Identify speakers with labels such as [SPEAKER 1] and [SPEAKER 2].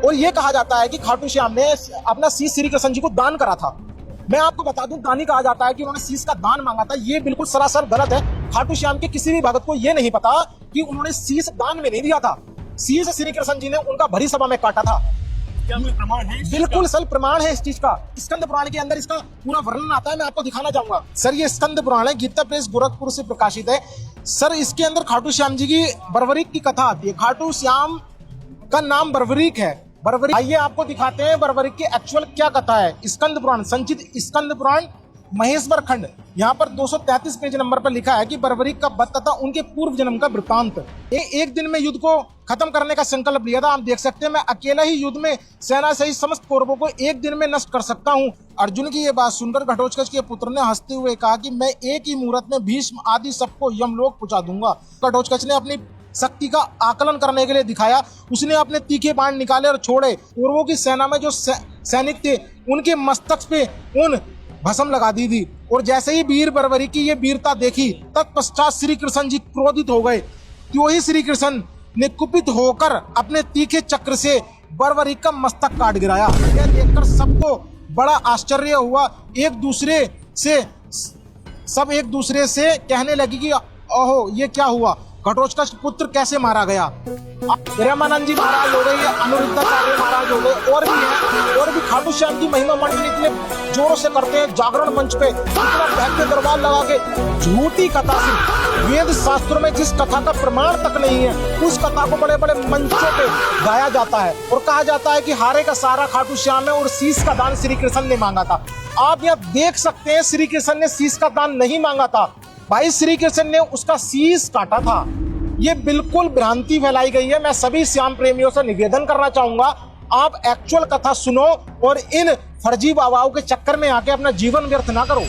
[SPEAKER 1] और ये कहा जाता है कि खाटू श्याम ने अपना शीश श्री कृष्ण जी को दान करा था। मैं आपको बता दूं, दानी कहा जाता है कि उन्होंने शीश का दान मांगा था। ये बिल्कुल सरासर गलत है। खाटू श्याम के किसी भी भगत को ये नहीं पता कि उन्होंने शीश दान में नहीं दिया था। शीश श्री कृष्ण जी ने उनका भरी सभा में काटा था।
[SPEAKER 2] क्या कोई प्रमाण है?
[SPEAKER 1] बिल्कुल सर, प्रमाण है इस चीज का। स्कंद पुराण के अंदर इसका पूरा वर्णन आता है, मैं आपको दिखाना चाहूंगा। सर ये स्कंद पुराण है, गीता प्रेस गोरखपुर से प्रकाशित है। सर इसके अंदर खाटू श्याम जी की बर्बरीक की कथा आती है। खाटू श्याम का नाम बर्बरीक है। बर्बरीक, आइए आपको दिखाते हैं बर्बरीक की एक्चुअल क्या कथा है। स्कंद पुराण, संचित स्कंद पुराण, महेश्वर खंड, यहाँ पर 233 पेज नंबर पर लिखा है कि बर्बरीक का वध तथा उनके पूर्व जन्म का वृत्तांत। एक दिन में युद्ध को खत्म करने का संकल्प लिया था। आप देख सकते हैं, मैं अकेला ही युद्ध में सेना सहित समस्त कौरवों को एक दिन में नष्ट कर सकता हूँ। अर्जुन की ये बात सुनकर घटोत्कच के पुत्र ने हंसते हुए कहा कि मैं एक ही मुहूर्त में भीष्म आदि सबको यमलोक पहुंचा दूंगा। घटोत्कच ने अपनी शक्ति का आकलन करने के लिए दिखाया। उसने अपने तीखे बाण निकाले और छोड़े। कौरवों की सेना में जो सैनिक थे उनके मस्तक पे उन भस्म लगा दी थी। और जैसे ही वीर बर्बरीक की ये वीरता देखी, तत्पश्चात श्री कृष्ण जी क्रोधित हो गए। तो वही श्री कृष्ण ने कुपित होकर अपने तीखे चक्र से बर्बरीक का मस्तक काट गिराया। यह देखकर सबको बड़ा आश्चर्य हुआ। सब एक दूसरे से कहने लगी कि ओहो ये क्या हुआ, घटोत्कच पुत्र कैसे मारा गया। ब्रह्मानंद जी महाराज हो गए, अनिरुद्धाचार्य महाराज हो गए, और भी हैं। और भी खाटू श्याम की महिमा मंडली इतने जोरों से करते हैं जागरण मंच पे, इतना भव्य दरबार लगा के। झूठी कथा से, वेद शास्त्रों में जिस कथा का प्रमाण तक नहीं है, उस कथा को बड़े बड़े मंचों पे गाया जाता है और कहा जाता है कि हारे का सारा खाटू श्याम है और शीश का दान श्री कृष्ण ने मांगा था। आप यहाँ देख सकते हैं, श्री कृष्ण ने शीश का दान नहीं मांगा था भाई, श्री कृष्ण ने उसका शीश काटा था। ये बिल्कुल भ्रांति फैलाई गई है। मैं सभी श्याम प्रेमियों से निवेदन करना चाहूंगा, आप एक्चुअल कथा सुनो और इन फर्जी बाबाओं के चक्कर में आके अपना जीवन व्यर्थ ना करो।